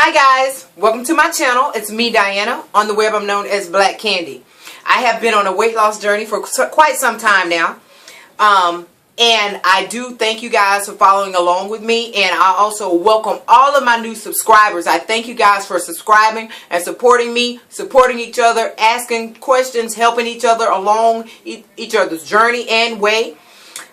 Hi guys, welcome to my channel. It's me, Diana. On the web I'm known as Black Candy. I have been on a weight loss journey for quite some time now. And I do thank you guys for following along with me, and I also welcome all of my new subscribers. I thank you guys for subscribing and supporting me, supporting each other, asking questions, helping each other along each other's journey and way.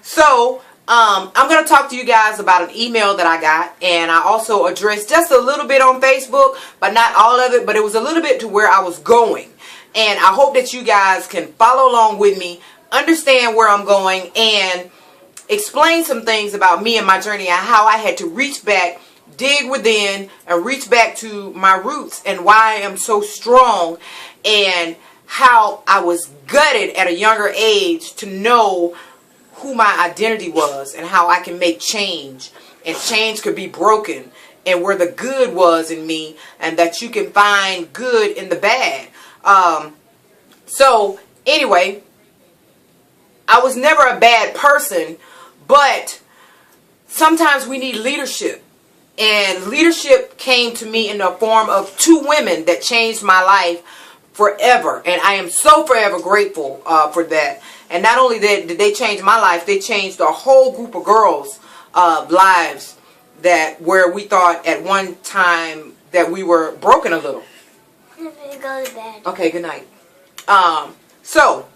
So I'm going to talk to you guys about an email that I got, and I also addressed just a little bit on Facebook, but not all of it, but it was a little bit to where I was going. And I hope that you guys can follow along with me, understand where I'm going, and explain some things about me and my journey and how I had to reach back, dig within, and reach back to my roots and why I am so strong, and how I was gutted at a younger age to know who my identity was and how I can make change, and change could be broken, and where the good was in me, and that you can find good in the bad. So anyway, I was never a bad person, but sometimes we need leadership. And leadership came to me in the form of two women that changed my life forever. And I am so forever grateful for that. And not only that did they change my life, they changed a whole group of girls' lives where we thought at one time that we were broken a little. I'm going to go to bed. Okay, good night. So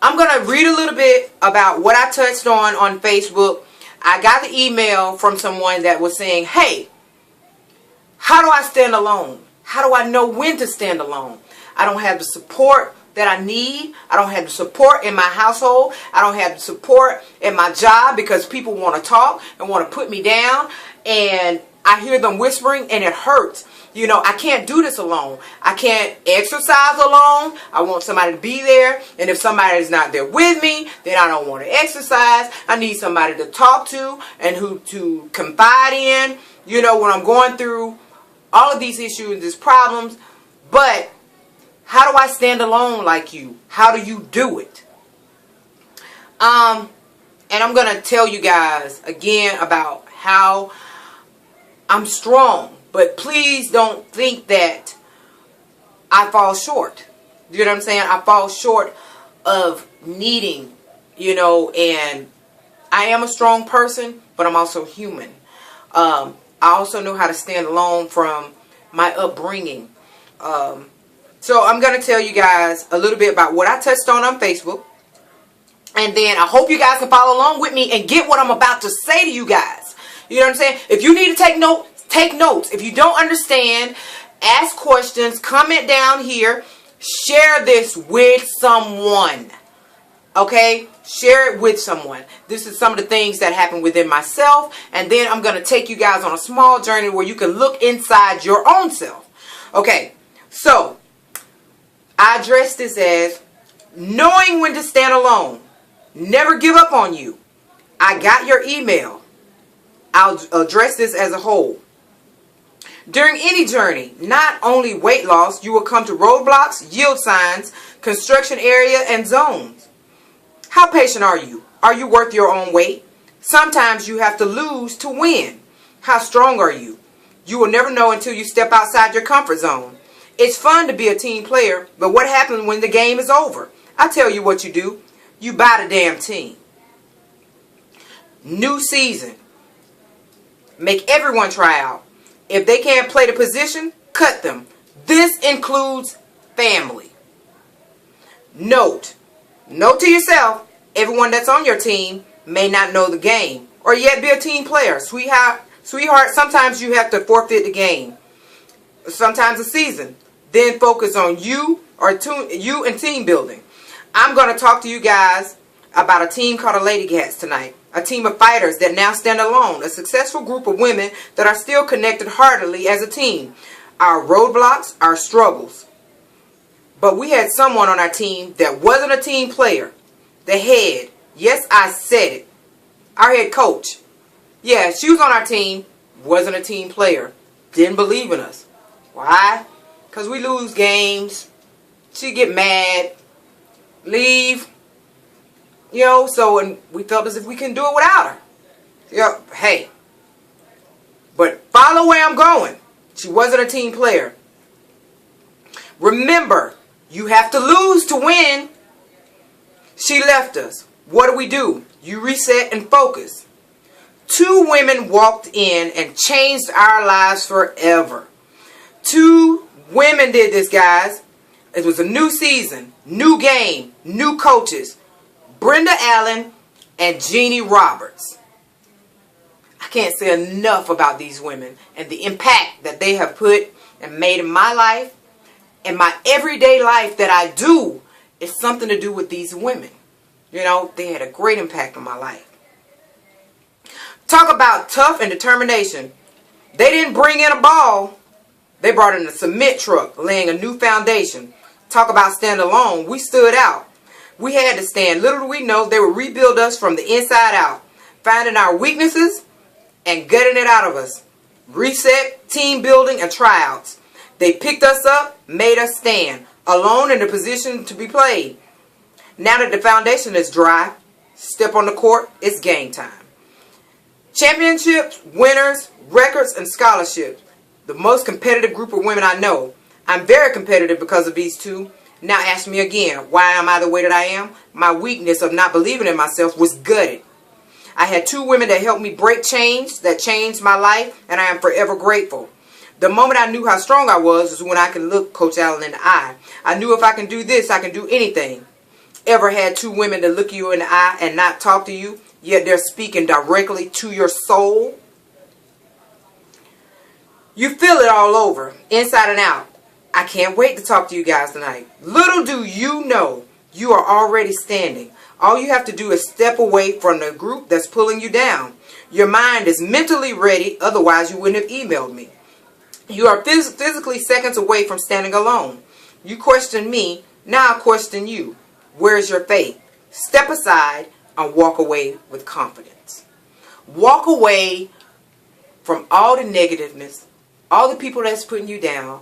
I'm going to read a little bit about what I touched on Facebook. I got the email from someone that was saying, hey, how do I stand alone? How do I know when to stand alone? I don't have the support that I need. I don't have the support in my household. I don't have the support in my job because people want to talk and want to put me down. And I hear them whispering and it hurts. You know, I can't do this alone. I can't exercise alone. I want somebody to be there. And if somebody is not there with me, then I don't want to exercise. I need somebody to talk to and who to confide in, you know, when I'm going through all of these issues, these problems. But how do I stand alone like you? How do you do it? And I'm going to tell you guys again about how I'm strong. But please don't think that I fall short. You know what I'm saying? I fall short of needing, you know, and I am a strong person, but I'm also human. I also know how to stand alone from my upbringing. So I'm going to tell you guys a little bit about what I touched on Facebook. And then I hope you guys can follow along with me and get what I'm about to say to you guys. You know what I'm saying? If you need to take notes, take notes. If you don't understand, ask questions, comment down here, share this with someone. Okay? Share it with someone. This is some of the things that happen within myself, and then I'm going to take you guys on a small journey where you can look inside your own self. Okay, so I address this as knowing when to stand alone. Never give up on you. I got your email. I'll address this as a whole. During any journey, not only weight loss, you will come to roadblocks, yield signs, construction area, and zones. How patient are you? Are you worth your own weight? Sometimes you have to lose to win. How strong are you? You will never know until you step outside your comfort zone. It's fun to be a team player, but what happens when the game is over? I tell you what you do. You buy the damn team. New season. Make everyone try out. If they can't play the position, cut them. This includes family. Note to yourself, everyone that's on your team may not know the game or yet be a team player. Sweetheart, sometimes you have to forfeit the game. Sometimes a season. Then focus on you and team building. I'm going to talk to you guys about a team called the Lady Cats tonight. A team of fighters that now stand alone. A successful group of women that are still connected heartily as a team. Our roadblocks, our struggles. But we had someone on our team that wasn't a team player. The head. Yes, I said it. Our head coach. Yeah, she was on our team. Wasn't a team player. Didn't believe in us. Why? Because we lose games. She'd get mad. Leave. You know, so and we felt as if we couldn't do it without her. Yeah, hey. But follow where I'm going. She wasn't a team player. Remember, you have to lose to win. She left us. What do? You reset and focus. 2 women walked in and changed our lives forever. 2 women did this, guys. It was a new season, new game, new coaches. Brenda Allen and Jeannie Roberts. I can't say enough about these women and the impact that they have put and made in my life. And my everyday life that I do is something to do with these women. You know, they had a great impact on my life. Talk about tough and determination. They didn't bring in a ball. They brought in a cement truck, laying a new foundation. Talk about stand alone. We stood out. We had to stand. Little do we know they would rebuild us from the inside out, finding our weaknesses and gutting it out of us. Reset, team building, and tryouts. They picked us up, made us stand, alone in the position to be played. Now that the foundation is dry, step on the court, it's game time. Championships, winners, records, and scholarships. The most competitive group of women I know. I'm very competitive because of these 2. Now ask me again, why am I the way that I am? My weakness of not believing in myself was gutted. I had 2 women that helped me break change, that changed my life, and I am forever grateful. The moment I knew how strong I was is when I could look Coach Allen in the eye. I knew if I can do this, I can do anything. Ever had 2 women that look you in the eye and not talk to you, yet they're speaking directly to your soul? You feel it all over, inside and out. I can't wait to talk to you guys tonight. Little do you know, you are already standing. All you have to do is step away from the group that's pulling you down. Your mind is mentally ready, otherwise you wouldn't have emailed me. You are physically seconds away from standing alone. You question me, now I question you. Where's your faith? Step aside and walk away with confidence. Walk away from all the negativeness, all the people that's putting you down,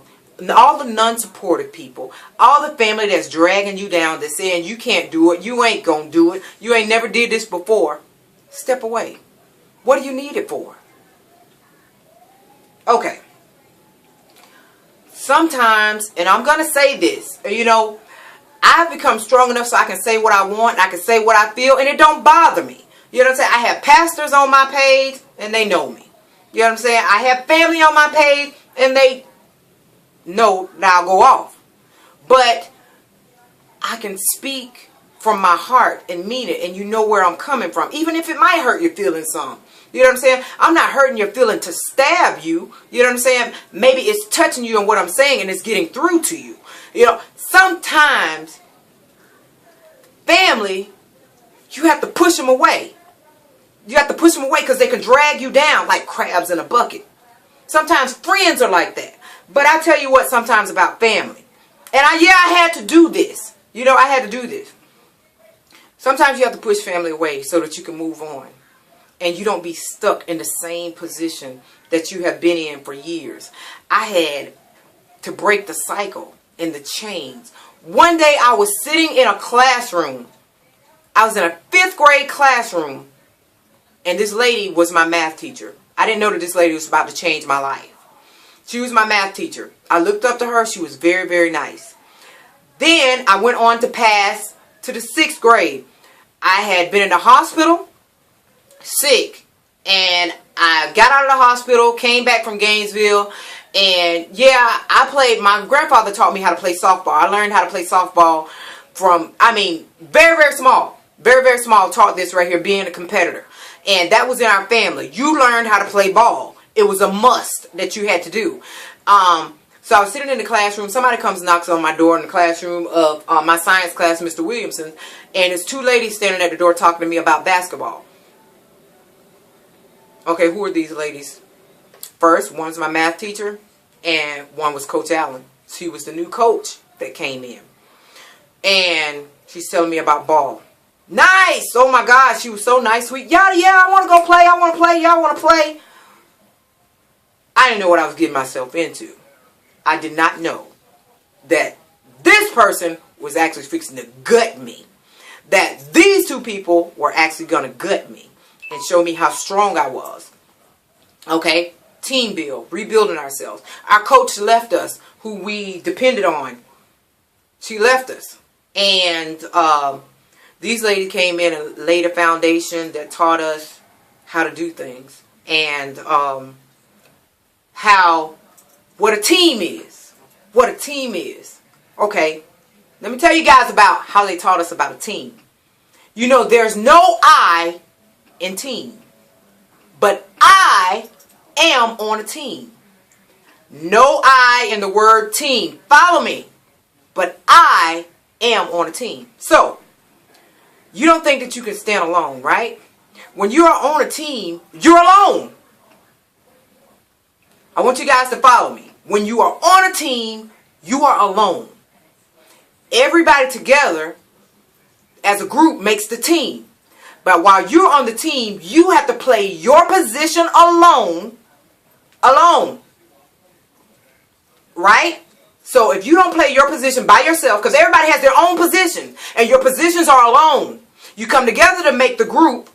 all the non-supportive people, all the family that's dragging you down, that's saying you can't do it, you ain't gonna do it, you ain't never did this before. Step away. What do you need it for? Okay. Sometimes, and I'm going to say this, you know, I've become strong enough so I can say what I want, I can say what I feel, and it don't bother me. You know what I'm saying? I have pastors on my page, and they know me. You know what I'm saying? I have family on my page, and they know that I'll go off. But I can speak from my heart and mean it, and you know where I'm coming from, even if it might hurt your feelings some. You know what I'm saying? I'm not hurting your feeling to stab you. You know what I'm saying? Maybe it's touching you on what I'm saying and it's getting through to you. You know, sometimes family, you have to push them away. You have to push them away because they can drag you down like crabs in a bucket. Sometimes friends are like that. But I tell you what sometimes about family. And I had to do this. You know, I had to do this. Sometimes you have to push family away so that you can move on. And you don't be stuck in the same position that you have been in for years. I had to break the cycle and the chains. One day I was sitting in a classroom. I was in a 5th grade classroom. And this lady was my math teacher. I didn't know that this lady was about to change my life. She was my math teacher. I looked up to her. She was very, very nice. Then I went on to pass to the 6th grade. I had been in the hospital, sick, and I got out of the hospital, came back from Gainesville, and yeah, my grandfather taught me how to play softball. I learned how to play softball from, very, very small. Very, very small, taught this right here, being a competitor. And that was in our family. You learned how to play ball. It was a must that you had to do. So I was sitting in the classroom. Somebody comes and knocks on my door in the classroom of my science class, Mr. Williamson. And there's 2 ladies standing at the door talking to me about basketball. Okay, who are these ladies? First, one's my math teacher, and one was Coach Allen. She was the new coach that came in. And she's telling me about ball. Nice! Oh my God, she was so nice, sweet. Yeah, I want to go play. I want to play. Y'all want to play? I didn't know what I was getting myself into. I did not know that this person was actually fixing to gut me. That these 2 people were actually going to gut me and show me how strong I was. Okay? team build, rebuilding ourselves. Our coach left us, who we depended on. She left us. And these ladies came in and laid a foundation that taught us how to do things. And what a team is. What a team is. Okay, let me tell you guys about how they taught us about a team. You know, there's no I in team. But I am on a team. No I in the word team. Follow me. But I am on a team. So, you don't think that you can stand alone, right? When you are on a team, you're alone. I want you guys to follow me. When you are on a team, you are alone. Everybody together as a group makes the team. But while you're on the team, you have to play your position alone. Alone. Right? So if you don't play your position by yourself, because everybody has their own position, and your positions are alone, you come together to make the group,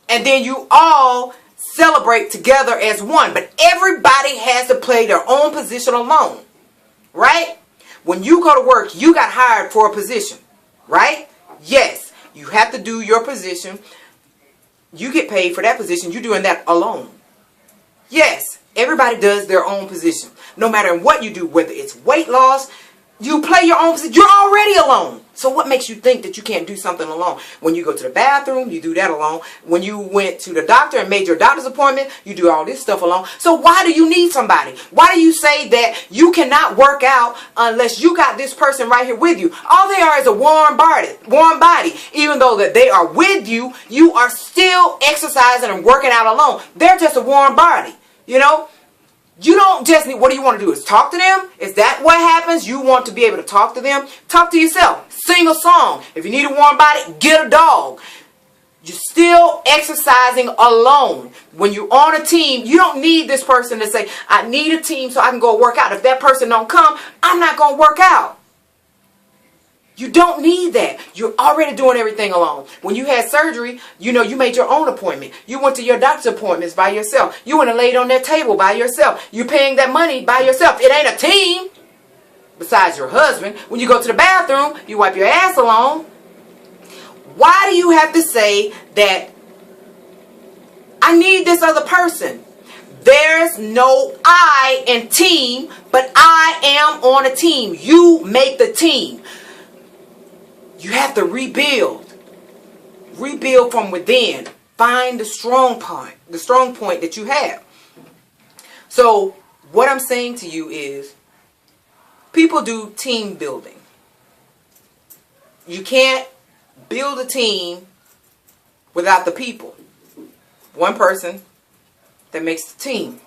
and then you all celebrate together as one. But everybody has to play their own position alone. Right? When you go to work, you got hired for a position. Right? Yes. You have to do your position. You get paid for that position. You're doing that alone. Yes. Everybody does their own position. No matter what you do, whether it's weight loss, you play your own position. You're already alone. So what makes you think that you can't do something alone? When you go to the bathroom, you do that alone. When you went to the doctor and made your doctor's appointment, you do all this stuff alone. So why do you need somebody? Why do you say that you cannot work out unless you got this person right here with you? All they are is a warm body. Even though that they are with you, you are still exercising and working out alone. They're just a warm body. You know? You don't just need, what do you want to do? Is talk to them? Is that what happens? You want to be able to talk to them? Talk to yourself. Sing a song. If you need a warm body, get a dog. You're still exercising alone. When you're on a team, you don't need this person to say, I need a team so I can go work out. If that person don't come, I'm not going to work out. You don't need that. You're already doing everything alone. When you had surgery, you know, you made your own appointment. You went to your doctor's appointments by yourself. You went and laid on that table by yourself. You're paying that money by yourself. It ain't a team. Besides your husband, when you go to the bathroom, you wipe your ass alone. Why do you have to say that I need this other person? There's no I in team, but I am on a team. You make the team. You have to rebuild. Rebuild from within. Find the strong point that you have. So what I'm saying to you is, people do team building. You can't build a team without the people. One person that makes the team.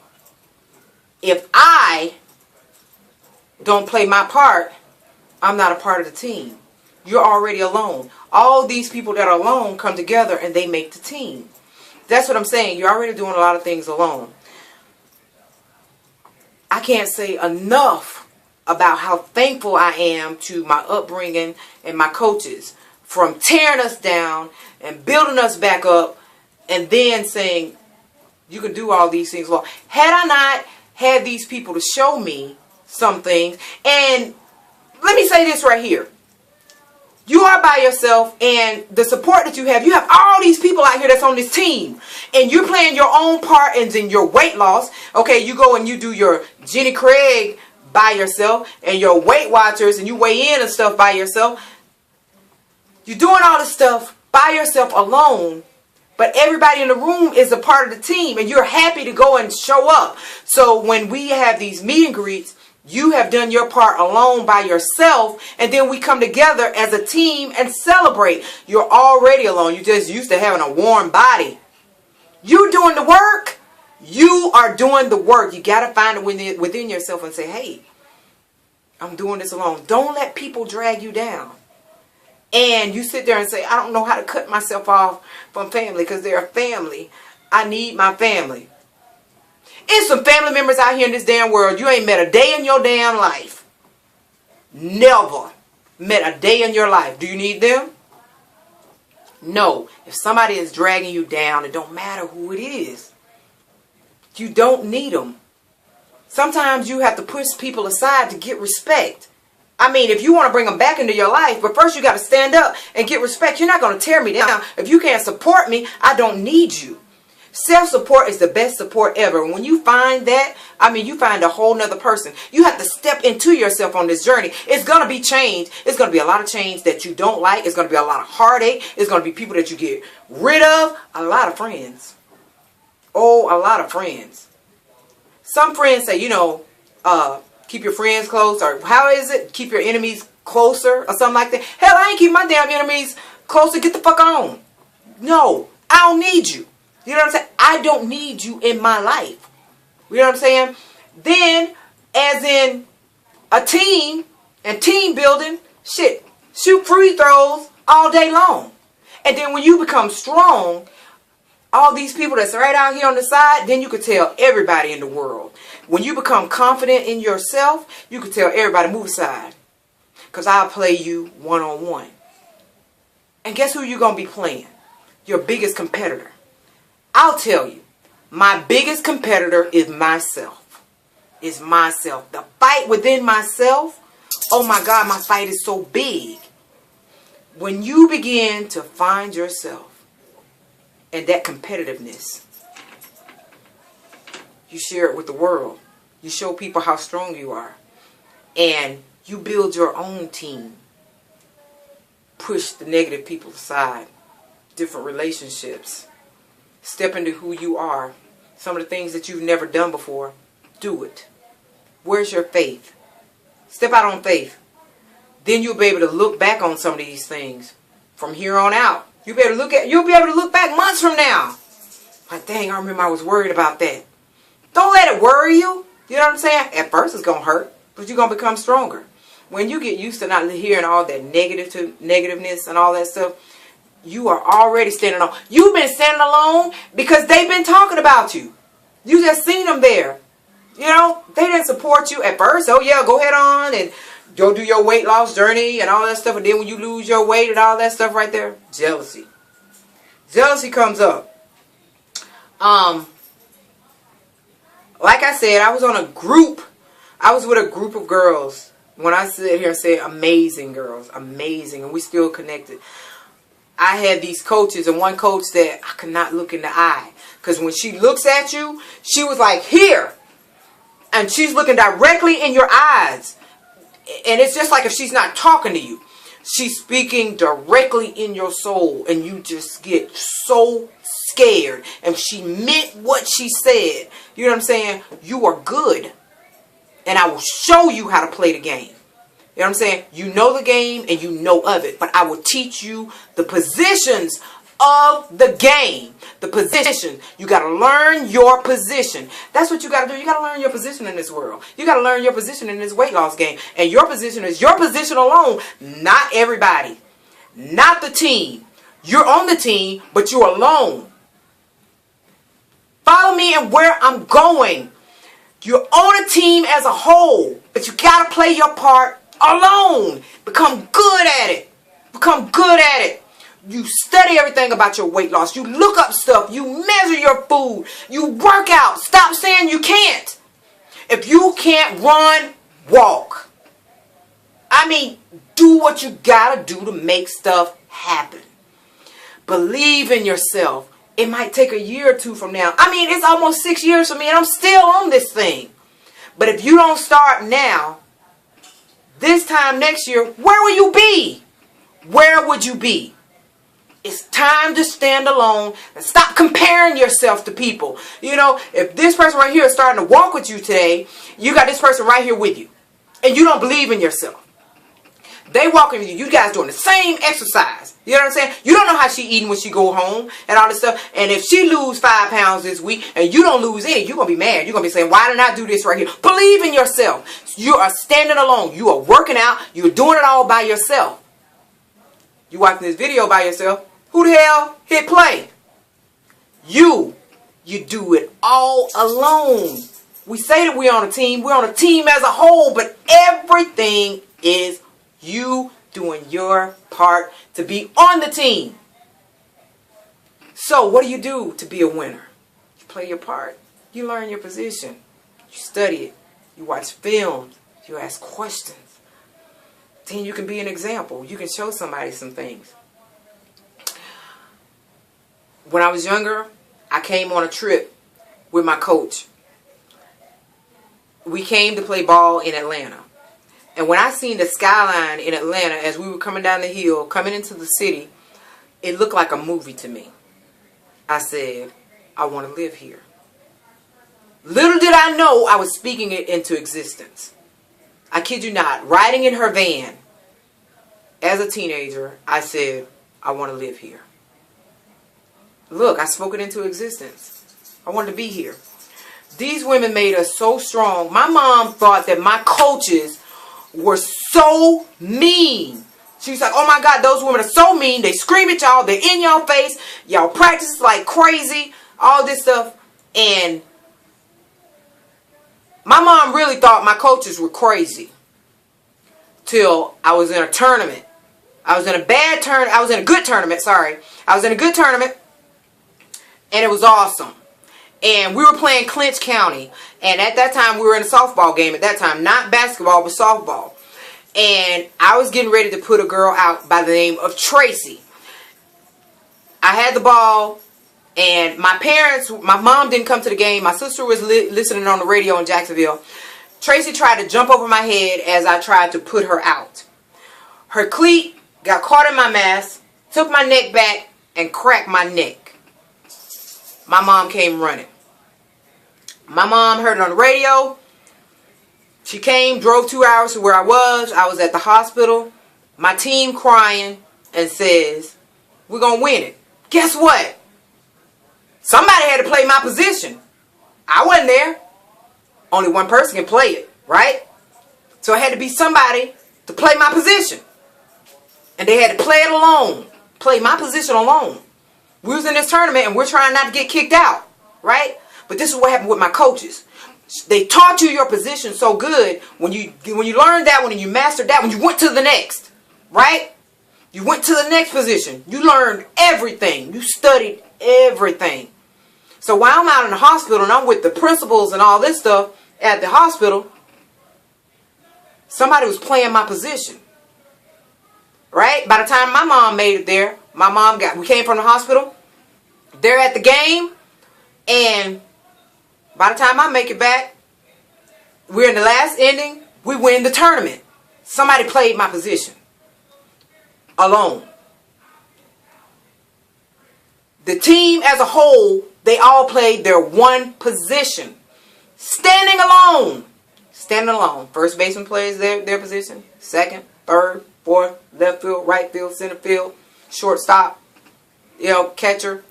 If I don't play my part, I'm not a part of the team. You're already alone. All these people that are alone come together and they make the team. That's what I'm saying. You're already doing a lot of things alone. I can't say enough about how thankful I am to my upbringing and my coaches, from tearing us down and building us back up and then saying, you can do all these things alone. Had I not had these people to show me some things, and let me say this right here. You are by yourself, and the support that you have all these people out here that's on this team, and you're playing your own part in your weight loss. Okay, you go and you do your Jenny Craig by yourself, and your Weight Watchers, and you weigh in and stuff by yourself. You're doing all this stuff by yourself alone, but everybody in the room is a part of the team, and you're happy to go and show up. So when we have these meet and greets, you have done your part alone by yourself, and then we come together as a team and celebrate. You're already alone. You're just used to having a warm body. You're doing the work. You are doing the work. You got to find it within yourself and say, hey, I'm doing this alone. Don't let people drag you down. And you sit there and say, I don't know how to cut myself off from family because they're a family. I need my family. There's some family members out here in this damn world you ain't met a day in your damn life. Never met a day in your life. Do you need them? No. If somebody is dragging you down, it don't matter who it is. You don't need them. Sometimes you have to push people aside to get respect. I mean, if you want to bring them back into your life, but first you got to stand up and get respect. You're not going to tear me down. If you can't support me, I don't need you. Self-support is the best support ever. When you find that, I mean, you find a whole nother person. You have to step into yourself on this journey. It's going to be change. It's going to be a lot of change that you don't like. It's going to be a lot of heartache. It's going to be people that you get rid of. A lot of friends. Oh, a lot of friends. Some friends say, you know, keep your friends close, or how is it? Keep your enemies closer, or something like that. Hell, I ain't keep my damn enemies closer. Get the fuck on. No, I don't need you. You know what I'm saying? I don't need you in my life. You know what I'm saying? Then, as in a team and team building, shit, shoot free throws all day long. And then when you become strong, all these people that's right out here on the side, then you could tell everybody in the world. When you become confident in yourself, you could tell everybody, move aside. Because I'll play you one-on-one. And guess who you're going to be playing? Your biggest competitor. I'll tell you, my biggest competitor is myself. Is myself. The fight within myself, oh my God, my fight is so big. When you begin to find yourself and that competitiveness, you share it with the world. You show people how strong you are. And you build your own team. Push the negative people aside. Different relationships. Step into who you are. Some of the things that you've never done before, do it. Where's your faith? Step out on faith. Then you'll be able to look back on some of these things from here on out. You'll be able to look back months from now. Like, dang, I remember I was worried about that. Don't let it worry you. You know what I'm saying? At first it's going to hurt, but you're going to become stronger. When you get used to not hearing all that negativeness and all that stuff, you are already standing alone. You've been standing alone because they've been talking about you. You just seen them there. You know, they didn't support you at first. Oh yeah, go ahead on and go do your weight loss journey and all that stuff. And then when you lose your weight and all that stuff right there, jealousy. Jealousy comes up. Like I said, I was on a group. I was with a group of girls. When I sit here and say amazing girls, amazing, and we still connected. I had these coaches, and one coach that I could not look in the eye. Because when she looks at you, she was like, here. And she's looking directly in your eyes. And it's just like if she's not talking to you. She's speaking directly in your soul. And you just get so scared. And she meant what she said. You know what I'm saying? You are good. And I will show you how to play the game. You know what I'm saying? You know the game and you know of it. But I will teach you the positions of the game. The position. You got to learn your position. That's what you got to do. You got to learn your position in this world. You got to learn your position in this weight loss game. And your position is your position alone. Not everybody. Not the team. You're on the team, but you're alone. Follow me and where I'm going. You're on a team as a whole, but you got to play your part alone. Become good at it. Become good at it. You study everything about your weight loss. You look up stuff. You measure your food. You work out. Stop saying you can't. If you can't run, walk. I mean, do what you got to do to make stuff happen. Believe in yourself. It might take a year or two from now. I mean, it's almost 6 years for me and I'm still on this thing. But if you don't start now, this time next year, where will you be? Where would you be? It's time to stand alone and stop comparing yourself to people. You know, if this person right here is starting to walk with you today, you got this person right here with you. And you don't believe in yourself. They walking with you. You guys doing the same exercise. You know what I'm saying? You don't know how she eating when she go home and all this stuff. And if she lose 5 pounds this week and you don't lose any, you're going to be mad. You're going to be saying, why didn't I do this right here? Believe in yourself. You are standing alone. You are working out. You're doing it all by yourself. You watching this video by yourself. Who the hell hit play? You do it all alone. We say that we're on a team. We're on a team as a whole, but everything is you doing your part to be on the team. So what do you do to be a winner? You play your part. You learn your position. You study it. You watch films. You ask questions. Then you can be an example. You can show somebody some things. When I was younger, I came on a trip with my coach. We came to play ball in Atlanta. And when I seen the skyline in Atlanta as we were coming down the hill, coming into the city, it looked like a movie to me. I said, I want to live here. Little did I know I was speaking it into existence. I kid you not, riding in her van as a teenager, I said, I want to live here. Look, I spoke it into existence. I wanted to be here. These women made us so strong. My mom thought that my coaches were so mean. She was like, oh my God, those women are so mean. They scream at y'all. They're in y'all face. Y'all practice like crazy. All this stuff. And my mom really thought my coaches were crazy. Till I was in a tournament. I was in a good tournament, sorry. I was in a good tournament. And it was awesome. And we were playing Clinch County. And at that time, we were in a softball game at that time. Not basketball, but softball. And I was getting ready to put a girl out by the name of Tracy. I had the ball. And my mom didn't come to the game. My sister was listening on the radio in Jacksonville. Tracy tried to jump over my head as I tried to put her out. Her cleat got caught in my mask, took my neck back, and cracked my neck. My mom came running. My mom heard it on the radio. She came, drove 2 hours to where I was. I was at the hospital. My team crying and says, we're going to win it. Guess what? Somebody had to play my position. I wasn't there. Only one person can play it, right? So it had to be somebody to play my position. And they had to play it alone. Play my position alone. We was in this tournament and we're trying not to get kicked out, right? But this is what happened with my coaches. They taught you your position so good. When you learned that one and you mastered that one, you went to the next, right? You went to the next position. You learned everything. You studied everything. So while I'm out in the hospital and I'm with the principals and all this stuff at the hospital, somebody was playing my position. Right? By the time my mom made it there, we came from the hospital. They're at the game. And by the time I make it back, we're in the last inning. We win the tournament. Somebody played my position. Alone. The team as a whole, they all played their one position. Standing alone. Standing alone. First baseman plays their position. Second, third, fourth, left field, right field, center field, shortstop, catcher.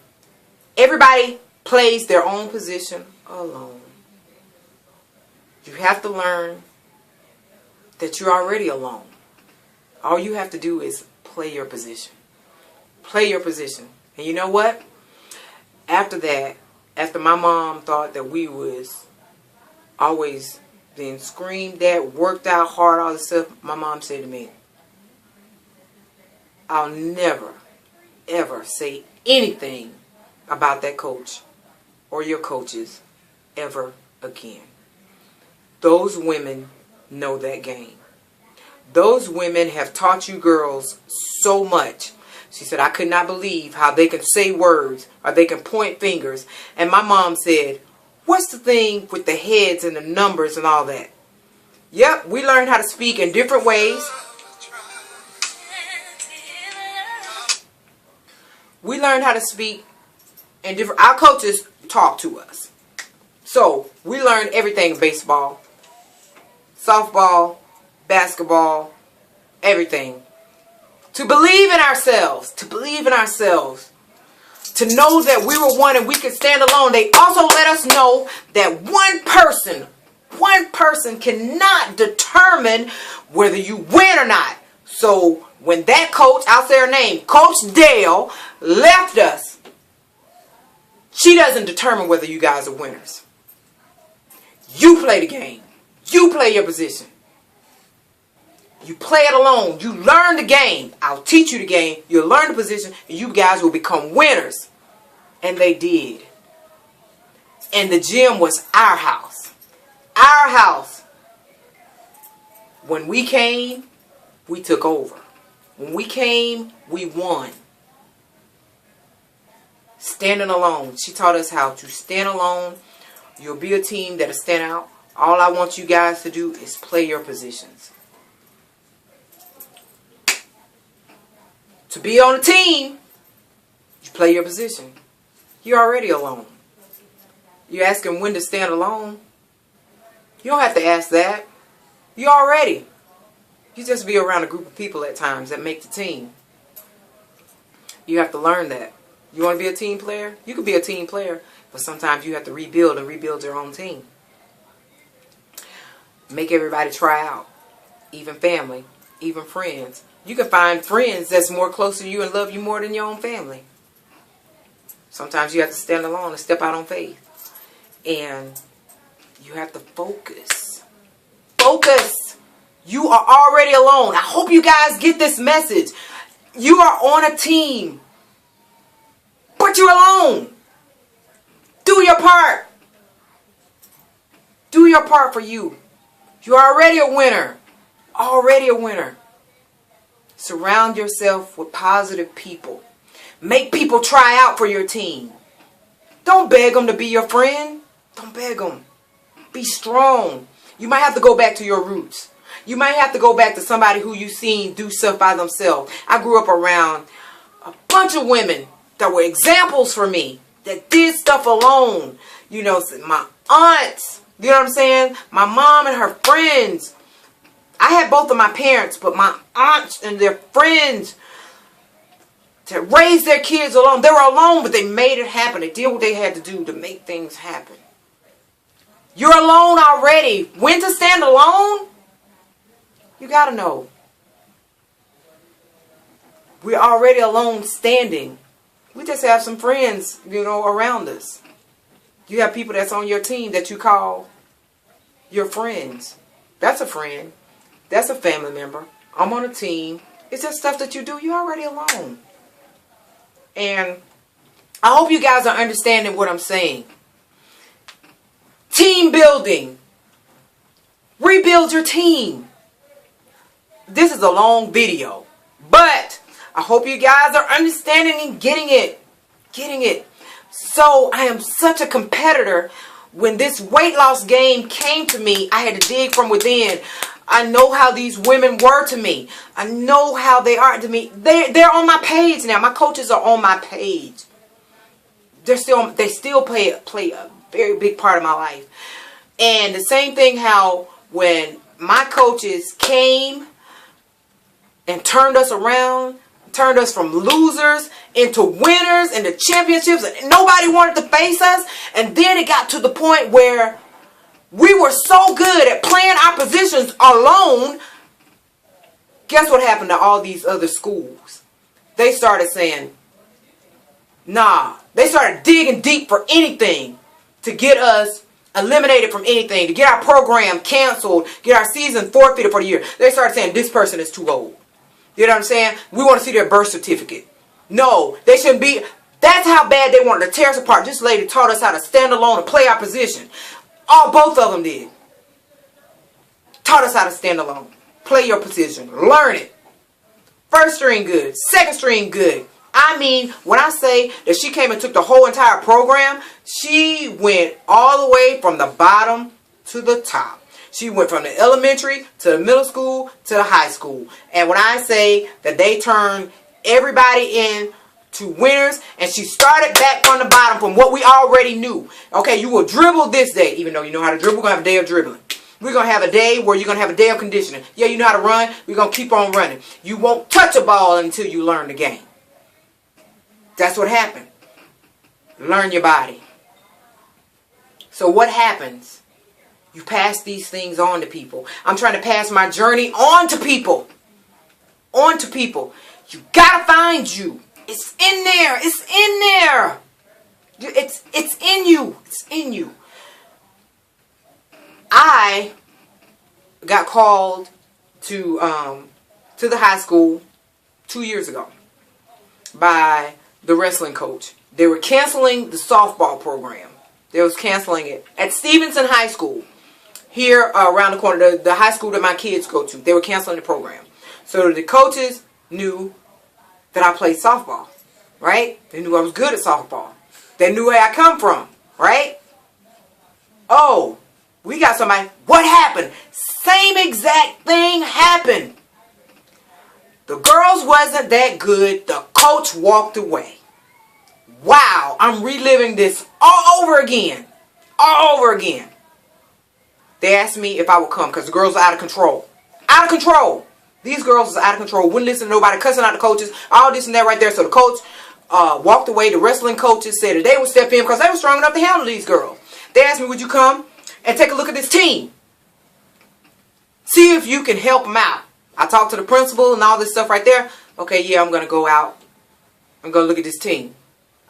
Everybody plays their own position alone. You have to learn that you're already alone. All you have to do is play your position. Play your position. And you know what? After that, after my mom thought that we was always being screamed at, worked out hard, all this stuff, my mom said to me, I'll never, ever say anything about that coach or your coaches ever again. Those women know that game. Those women have taught you girls so much. She said, I could not believe how they can say words or they can point fingers. And my mom said, what's the thing with the heads and the numbers and all that? Yep, we learned how to speak in different ways. We learned how to speak in different... Our coaches talk to us. So, we learned everything: baseball, softball, basketball, everything. To believe in ourselves. To believe in ourselves. To know that we were one and we could stand alone. They also let us know that one person cannot determine whether you win or not. So when that coach, I'll say her name, Coach Dale, left us, she doesn't determine whether you guys are winners. You play the game. You play your position. You play it alone. You learn the game. I'll teach you the game. You'll learn the position. And you guys will become winners. And they did. And the gym was our house. Our house. When we came, we took over. When we came, we won. Standing alone. She taught us how to stand alone. You'll be a team that'll stand out. All I want you guys to do is play your positions. To be on a team, you play your position. You're already alone. You're asking when to stand alone. You don't have to ask that. You already. You just be around a group of people at times that make the team. You have to learn that. You want to be a team player? You can be a team player, but sometimes you have to rebuild and rebuild your own team. Make everybody try out. Even family, even friends. You can find friends that's more close to you and love you more than your own family. Sometimes you have to stand alone and step out on faith. And you have to focus. Focus. You are already alone. I hope you guys get this message. You are on a team. But you're alone. Do your part. Do your part for you. You're already a winner. Already a winner. Surround yourself with positive people. Make people try out for your team. Don't beg them to be your friend. Don't beg them. Be strong. You might have to go back to your roots. You might have to go back to somebody who you've seen do stuff by themselves. I grew up around a bunch of women that were examples for me that did stuff alone. You know, my aunts, you know what I'm saying? My mom and her friends. I had both of my parents, but my aunts and their friends to raise their kids alone. They were alone, but they made it happen. They did what they had to do to make things happen. You're alone already. When to stand alone? You got to know. We're already alone standing. We just have some friends, you know, around us. You have people that's on your team that you call your friends. That's a friend. That's a family member. I'm on a team. It's just stuff that you do. You're already alone. And I hope you guys are understanding what I'm saying. Team building. Rebuild your team. This is a long video, but I hope you guys are understanding and getting it. Getting it. So I am such a competitor. When this weight loss game came to me, I had to dig from within. I know how these women were to me. I know how they are to me. They're on my page now. My coaches are on my page. They still play a very big part of my life. And the same thing how when my coaches came and turned us around, turned us from losers into winners and the championships, and nobody wanted to face us. And then it got to the point where we were so good at playing our positions alone. Guess what happened to all these other schools? They started saying, nah. They started digging deep for anything to get us eliminated from anything, to get our program canceled, get our season forfeited for the year. They started saying, this person is too old. You know what I'm saying? We want to see their birth certificate. No, they shouldn't be. That's how bad they wanted to tear us apart. This lady taught us how to stand alone and play our position. Both of them did. Taught us how to stand alone. Play your position. Learn it. First string good. Second string good. I mean, when I say that she came and took the whole entire program, she went all the way from the bottom to the top. She went from the elementary to the middle school to the high school. And when I say that they turned everybody in to winners, and she started back from the bottom from what we already knew. Okay, you will dribble this day. Even though you know how to dribble, we're going to have a day of dribbling. We're going to have a day where you're going to have a day of conditioning. Yeah, you know how to run. We're going to keep on running. You won't touch a ball until you learn the game. That's what happened. Learn your body. So what happens? You pass these things on to people. I'm trying to pass my journey on to people. On to people. You got to find you. It's in there. It's in there. It's in you. It's in you. I got called to the high school 2 years ago by the wrestling coach. They were canceling the softball program. They was canceling it. At Stevenson High School, here around the corner, the high school that my kids go to, they were canceling the program. So the coaches knew that I played softball, right? They knew I was good at softball. They knew where I come from, right? Oh, we got somebody. What happened? Same exact thing happened. The girls wasn't that good. The coach walked away. Wow, I'm reliving this all over again. All over again. They asked me if I would come because the girls are out of control. Out of control. These girls are out of control. Wouldn't listen to nobody, cussing out the coaches, all this and that right there. So the coach walked away. The wrestling coaches said that they would step in because they were strong enough to handle these girls. They asked me, would you come and take a look at this team? See if you can help them out. I talked to the principal and all this stuff right there. Okay, yeah, I'm going to go out. I'm going to look at this team.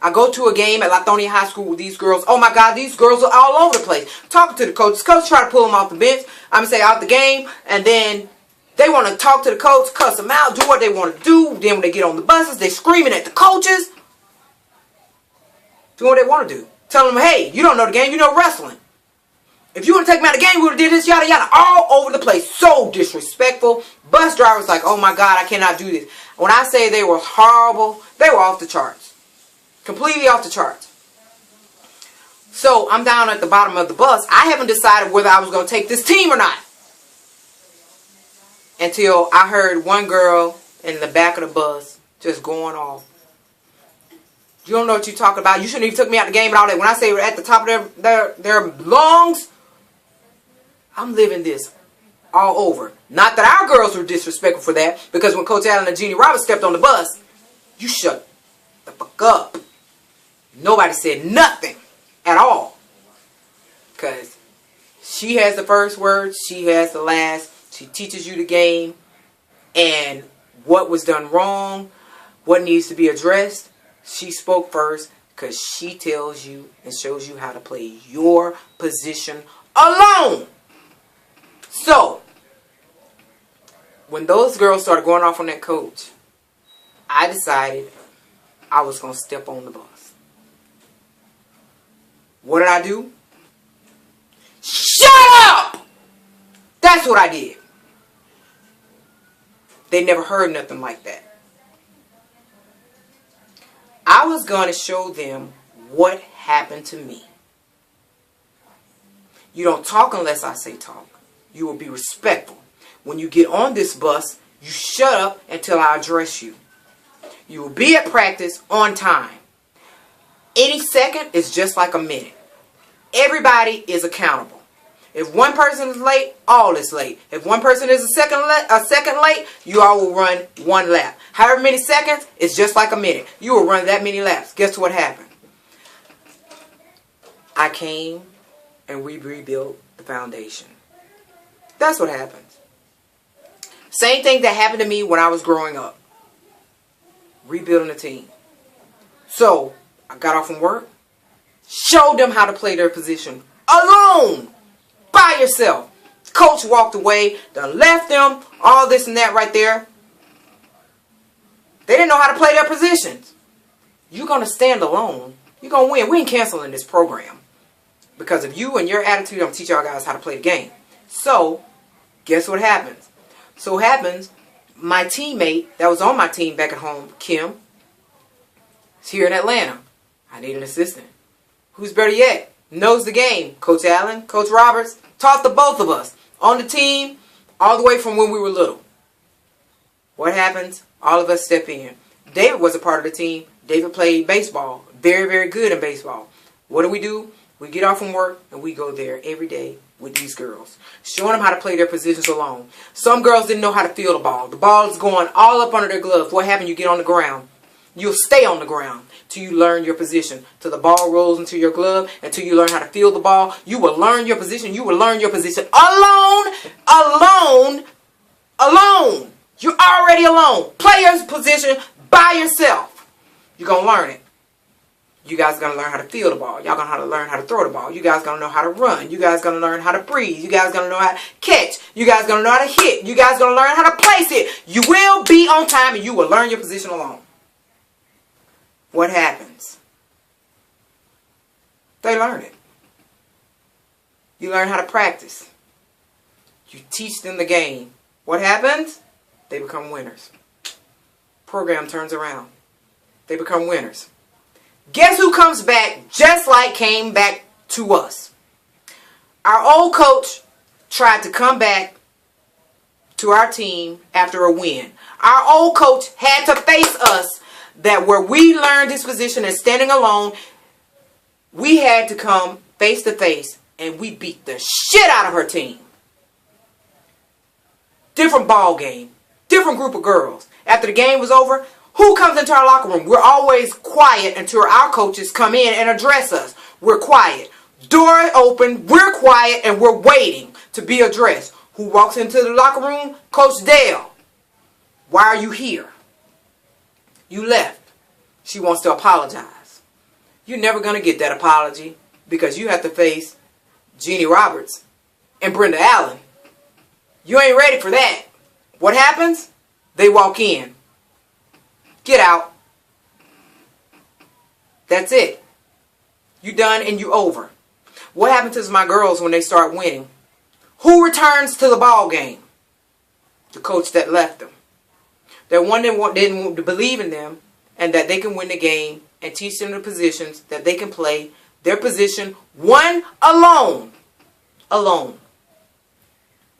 I go to a game at Lithonia High School with these girls. Oh my God, these girls are all over the place. Talking to the coaches. Coach try to pull them off the bench. I'm going to say out the game. And then they want to talk to the coach, cuss them out, do what they want to do. Then when they get on the buses, they screaming at the coaches. Do what they want to do. Tell them, hey, you don't know the game, you know wrestling. If you want to take me out of the game, we would have did this, yada, yada, all over the place. So disrespectful. Bus drivers like, oh my God, I cannot do this. When I say they were horrible, they were off the charts. Completely off the charts. So I'm down at the bottom of the bus. I haven't decided whether I was going to take this team or not. Until I heard one girl in the back of the bus just going off. You don't know what you're talking about. You shouldn't even took me out the game and all that. When I say we're at the top of their lungs, I'm living this all over. Not that our girls were disrespectful for that. Because when Coach Allen and Jeannie Roberts stepped on the bus, you shut the fuck up. Nobody said nothing at all. Because she has the first word. She has the last. She teaches you the game. And what was done wrong. What needs to be addressed. She spoke first because she tells you and shows you how to play your position alone. So, when those girls started going off on that coach, I decided I was going to step on the bus. What did I do? Shut up! That's what I did. They never heard nothing like that. I was going to show them what happened to me. You don't talk unless I say talk. You will be respectful. When you get on this bus, you shut up until I address you. You will be at practice on time. Any second is just like a minute. Everybody is accountable. If one person is late, all is late. If one person is a second late, you all will run one lap. However many seconds, it's just like a minute. You will run that many laps. Guess what happened? I came and we rebuilt the foundation. That's what happens. Same thing that happened to me when I was growing up. Rebuilding a team. So, I got off from work. Showed them how to play their position. Alone. By yourself. Coach walked away. Done left them. All this and that right there. They didn't know how to play their positions. You're going to stand alone. You're going to win. We ain't canceling this program. Because of you and your attitude, I'm going to teach y'all guys how to play the game. So, guess what happens? So happens, my teammate that was on my team back at home, Kim, is here in Atlanta. I need an assistant. Who's better yet? Knows the game. Coach Allen, Coach Roberts, taught the both of us. On the team, all the way from when we were little. What happens? All of us step in. David was a part of the team. David played baseball. Very, very good in baseball. What do? We get off from work and we go there every day with these girls. Showing them how to play their positions alone. Some girls didn't know how to feel the ball. The ball is going all up under their gloves. What happened? You get on the ground. You'll stay on the ground till you learn your position. Till the ball rolls into your glove. Until you learn how to feel the ball. You will learn your position. You will learn your position alone. Alone. Alone. You're already alone. Play your position by yourself. You're going to learn it. You guys are going to learn how to feel the ball. Y'all going to learn how to throw the ball. You guys going to know how to run. You guys going to learn how to breathe. You guys going to know how to catch. You guys going to know how to hit. You guys going to learn how to place it. You will be on time and you will learn your position alone. What happens? They learn it. You learn how to practice. You teach them the game. What happens? They become winners. Program turns around. They become winners. Guess who comes back just like came back to us? Our old coach tried to come back to our team after a win. Our old coach had to face us that where we learned this position and standing alone, we had to come face to face and we beat the shit out of her team. Different ball game. Different group of girls. After the game was over, who comes into our locker room? We're always quiet until our coaches come in and address us. We're quiet. Door open, we're quiet, and we're waiting to be addressed. Who walks into the locker room? Coach Dale. Why are you here? You left. She wants to apologize. You're never going to get that apology because you have to face Jeannie Roberts and Brenda Allen. You ain't ready for that. What happens? They walk in. Get out. That's it. You done and you over. What happens to my girls when they start winning? Who returns to the ball game? The coach that left them. That one didn't want to believe in them and that they can win the game and teach them the positions that they can play their position one alone. Alone.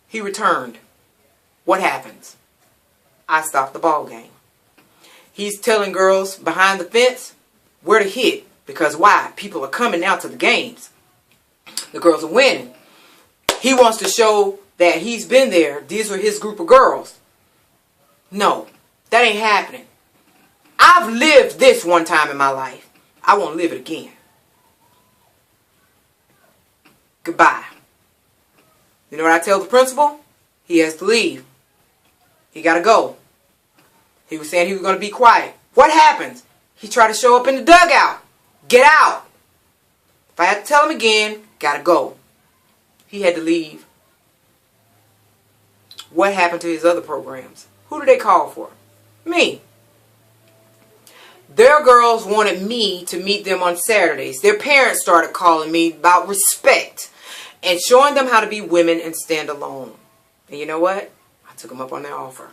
He returned. What happens? I stopped the ball game. He's telling girls behind the fence where to hit. Because why? People are coming out to the games. The girls are winning. He wants to show that he's been there. These are his group of girls. No, that ain't happening. I've lived this one time in my life. I won't live it again. Goodbye. You know what I tell the principal? He has to leave. He got to go. He was saying he was going to be quiet. What happens? He tried to show up in the dugout. Get out. If I had to tell him again, got to go. He had to leave. What happened to his other programs? Who did they call for? Me. Their girls wanted me to meet them on Saturdays. Their parents started calling me about respect and showing them how to be women and stand alone. And you know what? I took them up on their offer.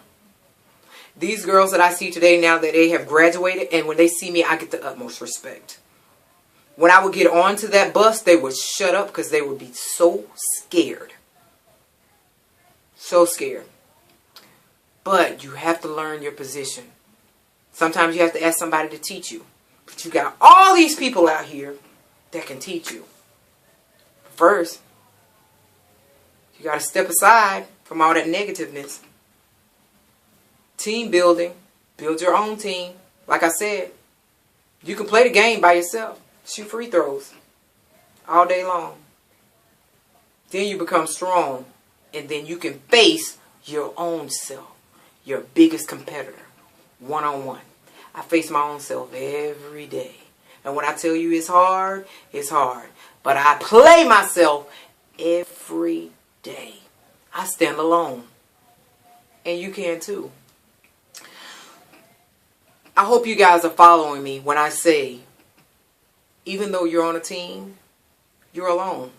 These girls that I see today now that they have graduated, and when they see me, I get the utmost respect. When I would get onto that bus, they would shut up because they would be so scared. So scared. But you have to learn your position. Sometimes you have to ask somebody to teach you. But you got all these people out here that can teach you. First, you got to step aside from all that negativeness. Team building. Build your own team. Like I said, you can play the game by yourself. Shoot free throws all day long. Then you become strong. And then you can face your own self. Your biggest competitor. One-on-one. I face my own self every day. And when I tell you it's hard, it's hard. But I play myself every day. I stand alone. And you can too. I hope you guys are following me when I say, even though you're on a team, you're alone.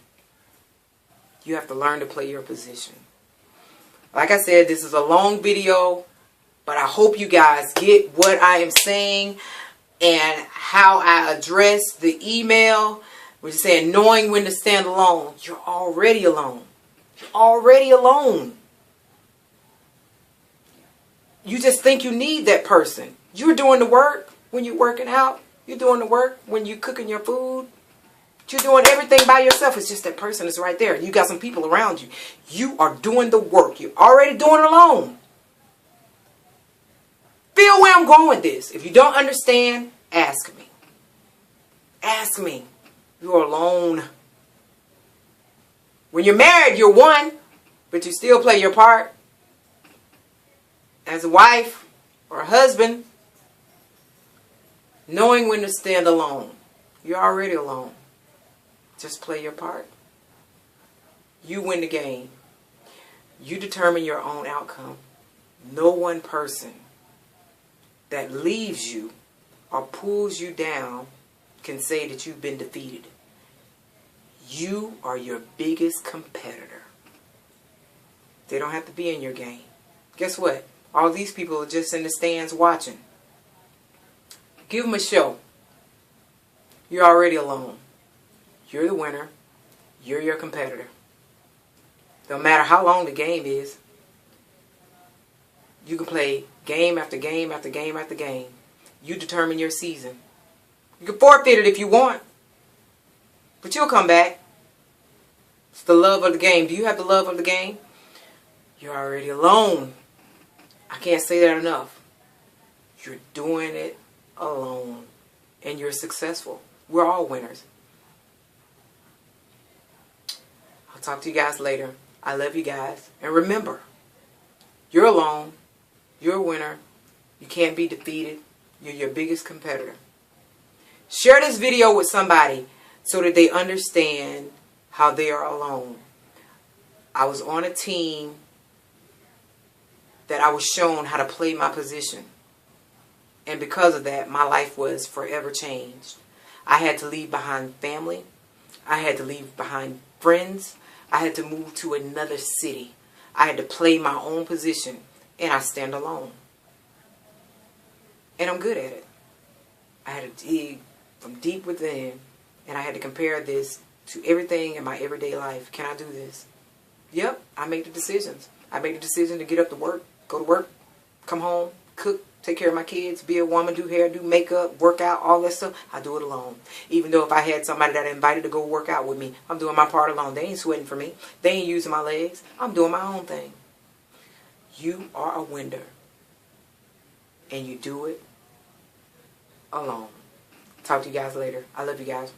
You have to learn to play your position. Like I said, this is a long video, but I hope you guys get what I am saying and how I address the email. We're saying knowing when to stand alone. You're already alone. You're already alone. You just think you need that person. You're doing the work when you're working out. You're doing the work when you're cooking your food. You're doing everything by yourself. It's just that person is right there. You got some people around you. You are doing the work. You're already doing it alone. Feel where I'm going with this. If you don't understand, ask me. Ask me. You're alone. When you're married, you're one, but you still play your part. As a wife or a husband, knowing when to stand alone. You're already alone. Just play your part. You win the game. You determine your own outcome. No one person that leaves you or pulls you down can say that you've been defeated. You are your biggest competitor. They don't have to be in your game. Guess what? All these people are just in the stands watching. Give them a show. You're already alone. You're the winner. You're your competitor. No matter how long the game is, you can play game after game after game after game. You determine your season. You can forfeit it if you want, but you'll come back. It's the love of the game. Do you have the love of the game? You're already alone. I can't say that enough. You're doing it alone, and you're successful. We're all winners. I'll talk to you guys later. I love you guys. And remember, you're alone. You're a winner. You can't be defeated. You're your biggest competitor. Share this video with somebody so that they understand how they are alone. I was on a team that I was shown how to play my position. And because of that, my life was forever changed. I had to leave behind family. I had to leave behind friends. I had to move to another city. I had to play my own position. And I stand alone. And I'm good at it. I had to dig from deep within. And I had to compare this to everything in my everyday life. Can I do this? Yep, I make the decisions. I make the decision to get up to work, go to work, come home, cook, take care of my kids, be a woman, do hair, do makeup, work out, all that stuff. I do it alone. Even though if I had somebody that I invited to go work out with me, I'm doing my part alone. They ain't sweating for me. They ain't using my legs. I'm doing my own thing. You are a winner. And you do it alone. Talk to you guys later. I love you guys.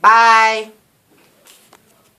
Bye.